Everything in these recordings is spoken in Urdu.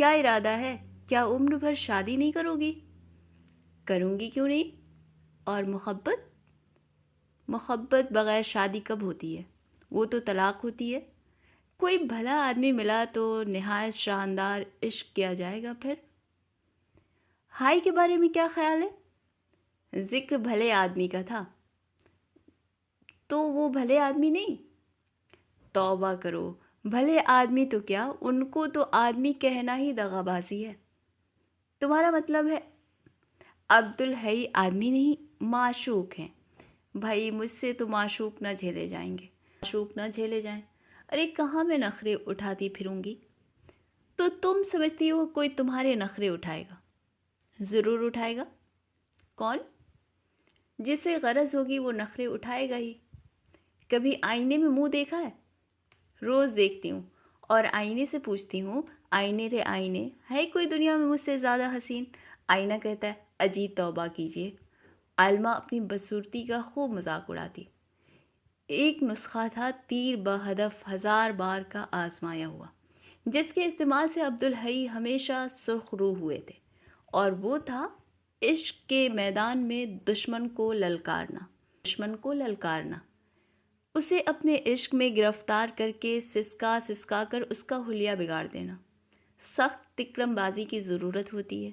کیا ارادہ ہے؟ کیا عمر بھر شادی نہیں کرو گی؟ کروں گی کیوں نہیں؟ اور محبت؟ محبت بغیر شادی کب ہوتی ہے؟ وہ تو طلاق ہوتی ہے۔ کوئی بھلا آدمی ملا تو نہایت شاندار عشق کیا جائے گا۔ پھر ہائی کے بارے میں کیا خیال ہے؟ ذکر بھلے آدمی کا تھا، تو وہ بھلے آدمی نہیں؟ توبہ کرو، بھلے آدمی تو کیا، ان کو تو آدمی کہنا ہی دغا بازی ہے۔ تمہارا مطلب ہے عبدالحی آدمی نہیں، معشوق ہیں؟ بھائی مجھ سے تو معشوق نہ جھیلے جائیں گے، معشوق نہ جھیلے جائیں۔ ارے کہاں میں نخرے اٹھاتی پھروں گی؟ تو تم سمجھتی ہو کوئی تمہارے نخرے اٹھائے گا؟ ضرور اٹھائے گا۔ کون؟ جسے غرض ہوگی وہ نخرے اٹھائے گا ہی۔ کبھی آئینے میں منہ دیکھا ہے؟ روز دیکھتی ہوں، اور آئینے سے پوچھتی ہوں، آئینے رے آئینے، ہے کوئی دنیا میں مجھ سے زیادہ حسین؟ آئینہ کہتا ہے اجی توبہ کیجیے۔ عالمہ اپنی بدصورتی کا خوب مذاق اڑاتی۔ ایک نسخہ تھا تیر بہدف 1000 بار کا آزمایا ہوا، جس کے استعمال سے عبدالحی ہمیشہ سرخ روح ہوئے تھے، اور وہ تھا عشق کے میدان میں دشمن کو للکارنا، اسے اپنے عشق میں گرفتار کر کے سسکا سسکا کر اس کا حلیہ بگاڑ دینا۔ سخت تکڑم بازی کی ضرورت ہوتی ہے۔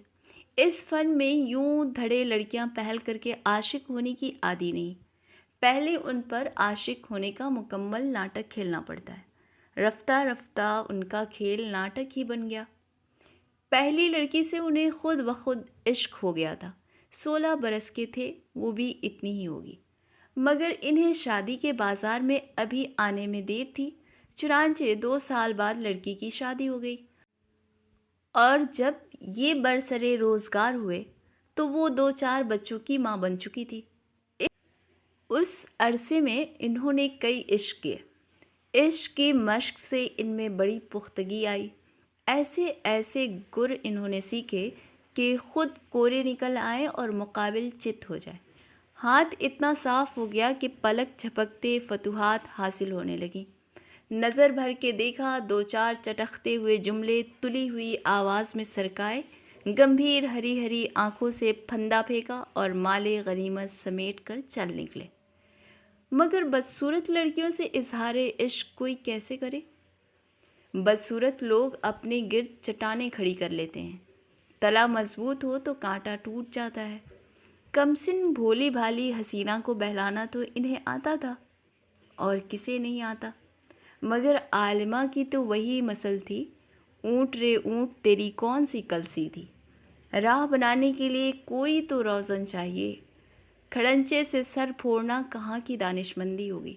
اس فن میں یوں دھڑے لڑکیاں پہل کر کے عاشق ہونے کی عادی نہیں، پہلے ان پر عاشق ہونے کا مکمل ناٹک کھیلنا پڑتا ہے۔ رفتہ رفتہ ان کا کھیل ناٹک ہی بن گیا۔ پہلی لڑکی سے انہیں خود بخود عشق ہو گیا تھا۔ 16 برس کے تھے، وہ بھی اتنی ہی ہوگی، مگر انہیں شادی کے بازار میں ابھی آنے میں دیر تھی، چنانچہ 2 سال بعد لڑکی کی شادی ہو گئی، اور جب یہ برسرے روزگار ہوئے تو وہ 2-4 بچوں کی ماں بن چکی تھی۔ اس عرصے میں انہوں نے کئی عشق کیے۔ عشق کی مشق سے ان میں بڑی پختگی آئی، ایسے ایسے گر انہوں نے سیکھے کہ خود کورے نکل آئے اور مقابل چت ہو جائے۔ ہاتھ اتنا صاف ہو گیا کہ پلک جھپکتے فتوحات حاصل ہونے لگیں۔ نظر بھر کے دیکھا، 2-4 چٹختے ہوئے جملے تلی ہوئی آواز میں سرکائے، گمبھیر ہری ہری آنکھوں سے پھندا پھینکا اور مال غنیمت سمیٹ کر چل نکلے۔ مگر بدصورت لڑکیوں سے اظہار عشق کوئی کیسے کرے؟ بدصورت لوگ اپنے گرد چٹانیں کھڑی کر لیتے ہیں۔ تلا مضبوط ہو تو کانٹا ٹوٹ جاتا ہے۔ کمسن بھولی بھالی حسینہ کو بہلانا تو انہیں آتا تھا، اور کسے نہیں آتا؟ مگر عالمہ کی تو وہی مثل تھی، اونٹ رے اونٹ تیری کون سی کلسی تھی۔ راہ بنانے کے لیے کوئی تو روزن چاہیے، کھڑنچے سے سر پھوڑنا کہاں کی دانشمندی ہوگی۔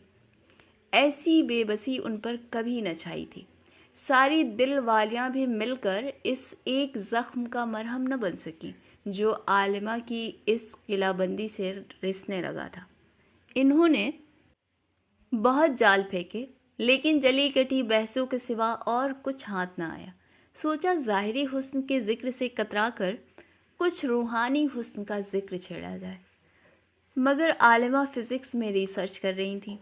ایسی بے بسی ان پر کبھی نہ چھائی تھی۔ ساری دل والیاں بھی مل کر اس ایک زخم کا مرہم نہ بن سکیں جو عالمہ کی اس قلعہ بندی سے رسنے لگا تھا۔ انہوں نے بہت جال پھینکے، لیکن جلی کٹی بحثوں کے سوا اور کچھ ہاتھ نہ آیا۔ سوچا ظاہری حسن کے ذکر سے کترا کر کچھ روحانی حسن کا ذکر چھیڑا جائے، مگر عالمہ فزکس میں ریسرچ کر رہی تھیں۔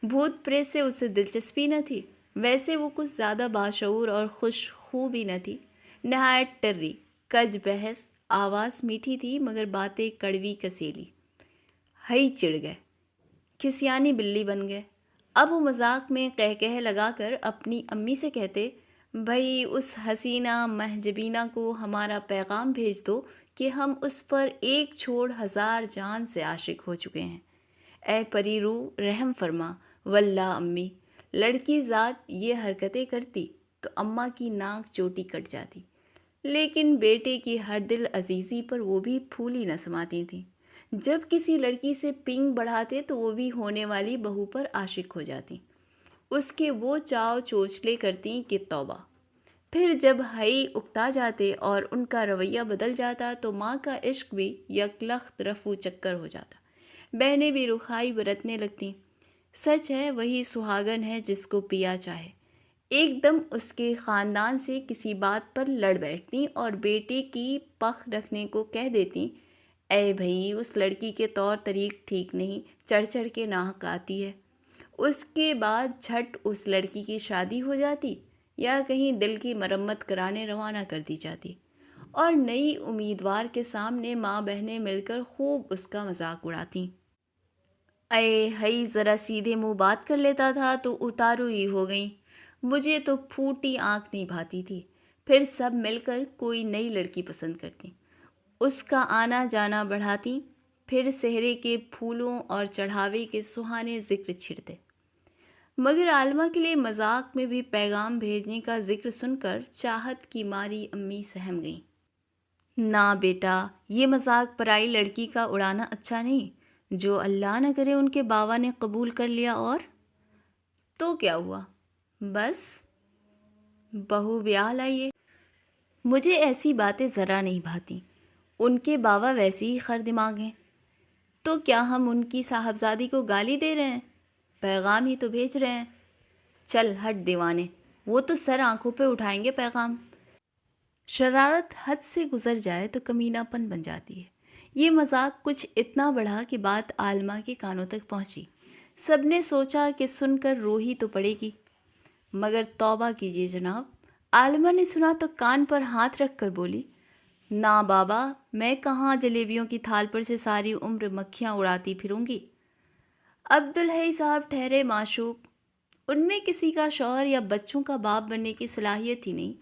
بھوت پریت سے اسے دلچسپی نہ تھی، ویسے وہ کچھ زیادہ باشعور اور خوش خو بھی نہ تھی، نہایت ٹری، کج بحث، آواز میٹھی تھی مگر باتیں کڑوی کسیلی۔ ہئی چڑ گئے، کھسیانی بلی بن گئے۔ اب وہ مذاق میں قہقہ لگا کر اپنی امی سے کہتے، بھئی اس حسینہ محجبینہ کو ہمارا پیغام بھیج دو کہ ہم اس پر ایک چھوڑ 1000 جان سے عاشق ہو چکے ہیں۔ اے پری روح رحم فرما، واللہ امی، لڑکی ذات یہ حرکتیں کرتی تو اماں کی ناک چوٹی کٹ جاتی، لیکن بیٹے کی ہر دل عزیزی پر وہ بھی پھولی نہ سماتی تھیں۔ جب کسی لڑکی سے پینگ بڑھاتے تو وہ بھی ہونے والی بہو پر عاشق ہو جاتی، اس کے وہ چاو چوچلے کرتی کہ توبہ۔ پھر جب ہئی اکتا جاتے اور ان کا رویہ بدل جاتا تو ماں کا عشق بھی یکلخت رفو چکر ہو جاتا، بہنیں بھی رخائی برتنے لگتیں۔ سچ ہے وہی سہاگن ہے جس کو پیا چاہے۔ ایک دم اس کے خاندان سے کسی بات پر لڑ بیٹھتی اور بیٹے کی پخ رکھنے کو کہہ دیتی، اے بھئی اس لڑکی کے طور طریق ٹھیک نہیں، چڑھ چڑھ کے ناحق آتی ہے۔ اس کے بعد جھٹ اس لڑکی کی شادی ہو جاتی، یا کہیں دل کی مرمت کرانے روانہ کر دی جاتی، اور نئی امیدوار کے سامنے ماں بہنیں مل کر خوب اس کا مذاق اڑاتی۔ اے ہئی ذرا سیدھے منہ بات کر لیتا تھا تو اتارو ہی ہو گئیں، مجھے تو پھوٹی آنکھ نہیں بھاتی تھی۔ پھر سب مل کر کوئی نئی لڑکی پسند کرتی، اس کا آنا جانا بڑھاتی، پھر سہرے کے پھولوں اور چڑھاوے کے سہانے ذکر چھڑتے۔ مگر عالمہ کے لیے مذاق میں بھی پیغام بھیجنے کا ذکر سن کر چاہت کی ماری امی سہم گئیں۔ نہ بیٹا، یہ مذاق پرائی لڑکی کا اڑانا اچھا نہیں۔ جو اللہ نہ کرے ان کے باوا نے قبول کر لیا اور تو کیا ہوا؟ بس بہو بیاہ لائیے۔ مجھے ایسی باتیں ذرا نہیں بھاتیں۔ ان کے باوا ویسے ہی خر دماغ ہیں، تو کیا ہم ان کی صاحبزادی کو گالی دے رہے ہیں؟ پیغام ہی تو بھیج رہے ہیں۔ چل ہٹ دیوانے، وہ تو سر آنکھوں پہ اٹھائیں گے پیغام۔ شرارت حد سے گزر جائے تو کمینہ پن بن جاتی ہے۔ یہ مذاق کچھ اتنا بڑھا کہ بات عالمہ کے کانوں تک پہنچی۔ سب نے سوچا کہ سن کر رو ہی تو پڑے گی، مگر توبہ کیجیے جناب، عالمہ نے سنا تو کان پر ہاتھ رکھ کر بولی، نا بابا، میں کہاں جلیبیوں کی تھال پر سے ساری عمر مکھیاں اڑاتی پھروں گی۔ عبدالحی صاحب ٹھہرے معشوق، ان میں کسی کا شوہر یا بچوں کا باپ بننے کی صلاحیت ہی نہیں۔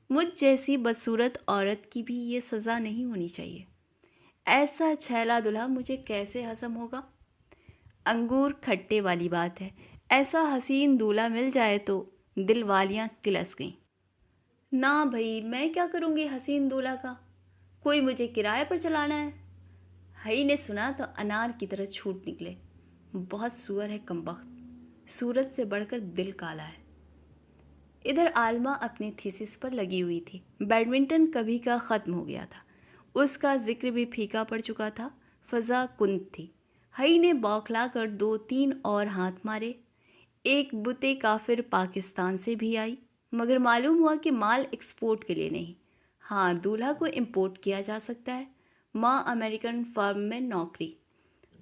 مجھ جیسی بدصورت عورت کی بھی یہ سزا نہیں ہونی چاہیے۔ ایسا چھیلا دلہا مجھے کیسے ہضم ہوگا؟ انگور کھٹے والی بات ہے، ایسا حسین دولہا مل جائے تو دل والیاں کلس گئیں۔ نہ بھئی، میں کیا کروں گی حسین دولہا کا؟ کوئی مجھے کرائے پر چلانا ہے؟ ہئی نے سنا تو انار کی طرح چھوٹ نکلے، بہت سور ہے کمبخت، صورت سے بڑھ کر دل کالا ہے۔ ادھر عالمہ اپنی تھیسس پر لگی ہوئی تھی۔ بیڈمنٹن کبھی کا ختم ہو گیا تھا، اس کا ذکر بھی پھیکا پڑ چکا تھا، فضا کند تھی۔ ہئی نے بوکھلا کر 2-3 اور ہاتھ مارے۔ ایک بتے کافر پاکستان سے بھی آئی، مگر معلوم ہوا کہ مال ایکسپورٹ کے لیے نہیں، ہاں دولہا کو امپورٹ کیا جا سکتا ہے۔ ماں امریکن فرم میں نوکری۔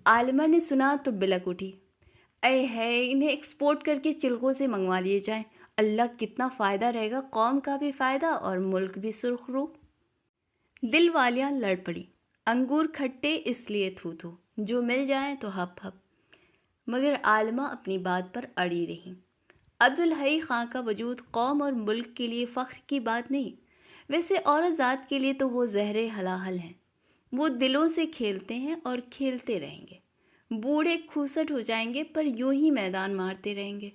عالمہ نے سنا تو بلک اٹھی، اے ہے انہیں ایکسپورٹ کر کے چلغوں سے منگوا لیے جائیں، اللہ کتنا فائدہ رہے گا، قوم کا بھی فائدہ اور ملک بھی سرخ رو۔ دل والیاں لڑ پڑی، انگور کھٹے اس لیے تھو تھو، جو مل جائیں تو ہپ ہپ۔ مگر عالمہ اپنی بات پر اڑی رہیں۔ عبدالحی خاں کا وجود قوم اور ملک کے لیے فخر کی بات نہیں، ویسے عورت ذات کے لیے تو وہ زہر حلاحل ہیں۔ وہ دلوں سے کھیلتے ہیں اور کھیلتے رہیں گے، بوڑھے کھوسٹ ہو جائیں گے پر یوں ہی میدان مارتے رہیں گے،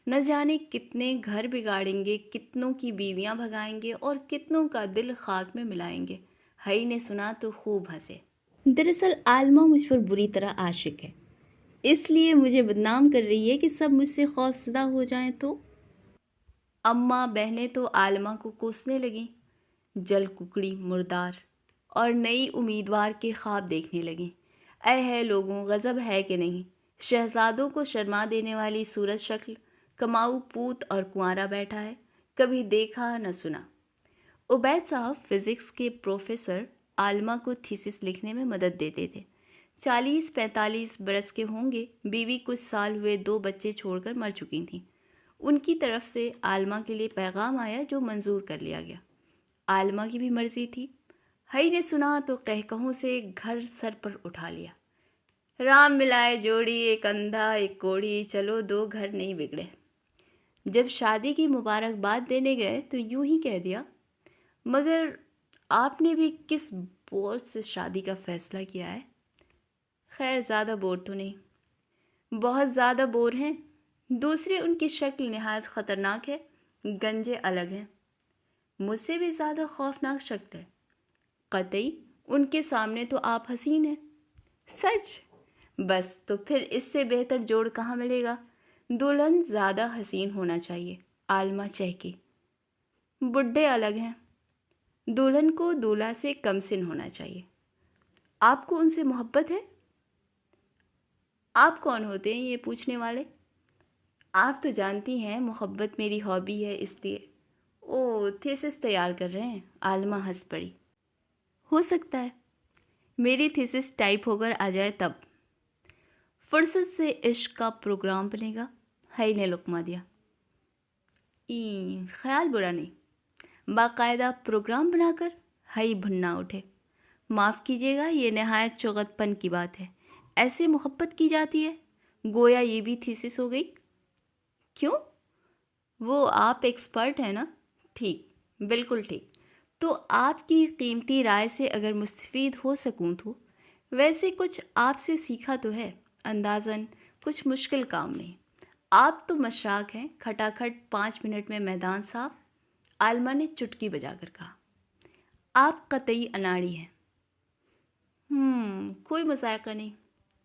نہ جانے کتنے گھر بگاڑیں گے، کتنوں کی بیویاں بھگائیں گے اور کتنوں کا دل خاک میں ملائیں گے۔ ہئی نے سنا تو خوب ہنسے۔ دراصل عالمہ مجھ پر بری طرح عاشق ہے، اس لیے مجھے بدنام کر رہی ہے کہ سب مجھ سے خوف زدہ ہو جائیں تو۔ اماں بہنیں تو عالمہ کو کوسنے لگیں، جل ککڑی مردار، اور نئی امیدوار کے خواب دیکھنے لگیں۔ اے ہے لوگوں، غضب ہے کہ نہیں؟ شہزادوں کو شرما دینے والی صورت شکل، کماؤ پوت اور کنوارا بیٹھا ہے، کبھی دیکھا نہ سنا۔ عبید صاحب فزکس کے پروفیسر عالمہ کو تھیسس لکھنے میں مدد دیتے تھے۔ 40-45 برس کے ہوں گے، بیوی کچھ سال ہوئے 2 بچے چھوڑ کر مر چکی تھیں۔ ان کی طرف سے عالمہ کے لیے پیغام آیا جو منظور کر لیا گیا۔ عالمہ کی بھی مرضی تھی۔ ہئی نے سنا تو قہقہوں سے گھر سر پر اٹھا لیا۔ رام ملائے جوڑی، ایک اندھا ایک کوڑی، چلو 2 گھر نہیں بگڑے۔ جب شادی کی مبارکباد دینے گئے تو یوں ہی کہہ دیا، مگر آپ نے بھی کس بور سے شادی کا فیصلہ کیا ہے؟ خیر زیادہ بور تو نہیں، بہت زیادہ بور ہیں۔ دوسرے ان کی شکل نہایت خطرناک ہے، گنجے الگ ہیں، مجھ سے بھی زیادہ خوفناک شکل ہے۔ قطعی ان کے سامنے تو آپ حسین ہیں۔ سچ؟ بس تو پھر اس سے بہتر جوڑ کہاں ملے گا؟ دلہن زیادہ حسین ہونا چاہیے، عالمہ چہکی۔ بڈھے الگ ہیں، دلہن کو دولہا سے کم سن ہونا چاہیے۔ آپ کو ان سے محبت ہے؟ آپ کون ہوتے ہیں یہ پوچھنے والے؟ آپ تو جانتی ہیں محبت میری ہابی ہے، اس لیے۔ او، تھیسس تیار کر رہے ہیں؟ عالمہ ہنس پڑی۔ ہو سکتا ہے میری تھیسس ٹائپ ہو کر آ جائے تب۔ فرصت سے عشق کا پروگرام بنے گا، ہئی نے لقمہ دیا۔ خیال برا نہیں، باقاعدہ پروگرام بنا کر ہئی بھننا اٹھے۔ معاف کیجیے گا، یہ نہایت چغت پن کی بات ہے۔ ایسے محبت کی جاتی ہے؟ گویا یہ بھی تھیسس ہو گئی۔ کیوں؟ وہ آپ ایکسپرٹ ہیں نا؟ ٹھیک، بالکل ٹھیک۔ تو آپ کی قیمتی رائے سے اگر مستفید ہو سکوں تو ویسے کچھ آپ سے سیکھا تو ہے، اندازاً کچھ مشکل کام نہیں۔ آپ تو مشاق ہیں۔ کھٹاکھٹ 5 منٹ میں میدان صاف، عالمہ نے چٹکی بجا کر کہا۔ آپ قطعی اناڑی ہیں۔ کوئی مذائقہ نہیں۔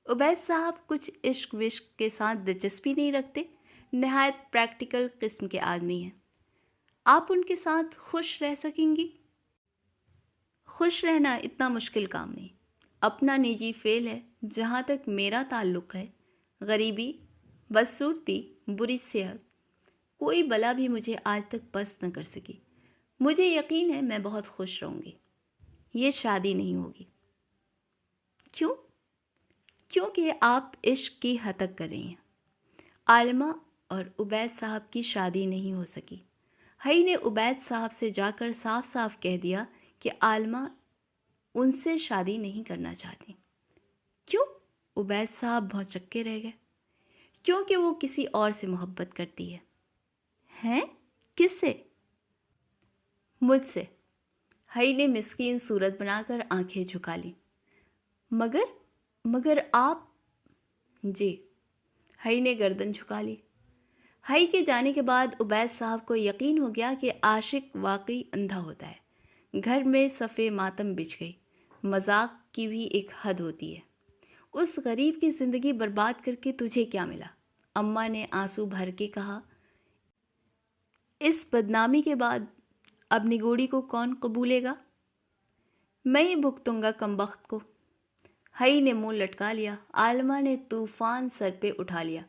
عبید صاحب کچھ عشق وشق کے ساتھ دلچسپی نہیں رکھتے، نہایت پریکٹیکل قسم کے آدمی ہیں۔ آپ ان کے ساتھ خوش رہ سکیں گی؟ خوش رہنا اتنا مشکل کام نہیں، اپنا نجی فعل ہے۔ جہاں تک میرا تعلق ہے، غریبی، بدصورتی، بری صحت، کوئی بلا بھی مجھے آج تک پست نہ کر سکی۔ مجھے یقین ہے میں بہت خوش رہوں گی۔ یہ شادی نہیں ہوگی۔ کیوں؟ کیونکہ آپ عشق کی ہتک کر رہی ہیں۔ عالمہ اور عبید صاحب کی شادی نہیں ہو سکی۔ ہئی نے عبید صاحب سے جا کر صاف صاف کہہ دیا کہ عالمہ ان سے شادی نہیں کرنا چاہتی۔ کیوں؟ عبید صاحب بھونچکے رہ گئے۔ کیونکہ وہ کسی اور سے محبت کرتی ہے۔ ہیں؟ کس سے؟ مجھ سے۔ ہئی نے مسکین صورت بنا کر آنکھیں جھکا لی۔ مگر آپ؟ جی۔ ہئی نے گردن جھکا لی۔ ہئی کے جانے کے بعد عبید صاحب کو یقین ہو گیا کہ عاشق واقعی اندھا ہوتا ہے۔ گھر میں صفِ ماتم بچھ گئی۔ مذاق کی بھی ایک حد ہوتی ہے۔ اس غریب کی زندگی برباد کر کے تجھے کیا ملا؟ اماں نے آنسو بھر کے کہا۔ اس بدنامی کے بعد اب نگوڑی کو کون قبولے گا؟ میں ہی بھگتوں گا کمبخت کو۔ ہئی نے منہ لٹکا لیا۔ عالمہ نے طوفان سر پہ اٹھا لیا۔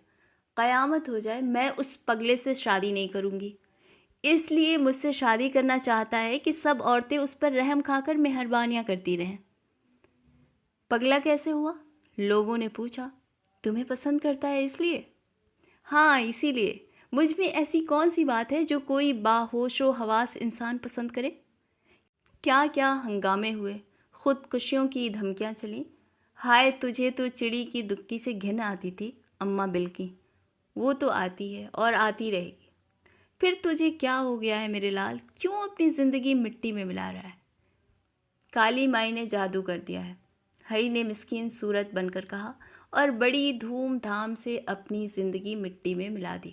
قیامت ہو جائے میں اس پگلے سے شادی نہیں کروں گی۔ اس لیے مجھ سے شادی کرنا چاہتا ہے کہ سب عورتیں اس پر رحم کھا کر مہربانیاں کرتی رہیں۔ پگلا کیسے ہوا؟ لوگوں نے پوچھا۔ تمہیں پسند کرتا ہے اس لیے؟ ہاں، اسی لیے۔ مجھ میں ایسی کون سی بات ہے جو کوئی باہوش و حواس انسان پسند کرے؟ کیا کیا ہنگامے ہوئے، خودکشیوں کی دھمکیاں چلیں۔ ہائے، تجھے تو چڑی کی دکی سے گھن آتی تھی، اماں بلکی۔ وہ تو آتی ہے اور آتی رہے گی۔ پھر تجھے کیا ہو گیا ہے میرے لال؟ کیوں اپنی زندگی مٹی میں ملا رہا ہے؟ کالی مائی نے جادو کر دیا ہے، ہئی نے مسکین صورت بن کر کہا، اور بڑی دھوم دھام سے اپنی زندگی مٹی میں ملا دی۔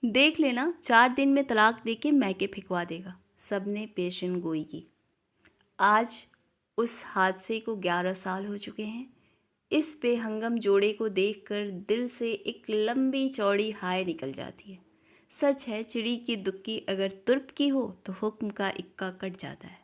دیکھ لینا، 4 دن میں طلاق دے کے میکے پھینکوا دے گا۔ سب نے پیشن گوئی کی۔ آج اس حادثے کو 11 سال ہو چکے ہیں۔ اس بے ہنگم جوڑے کو دیکھ کر دل سے ایک لمبی چوڑی ہائے نکل جاتی ہے۔ سچ ہے، چڑی کی دکی اگر ترپ کی ہو تو حکم کا اکا کٹ جاتا ہے۔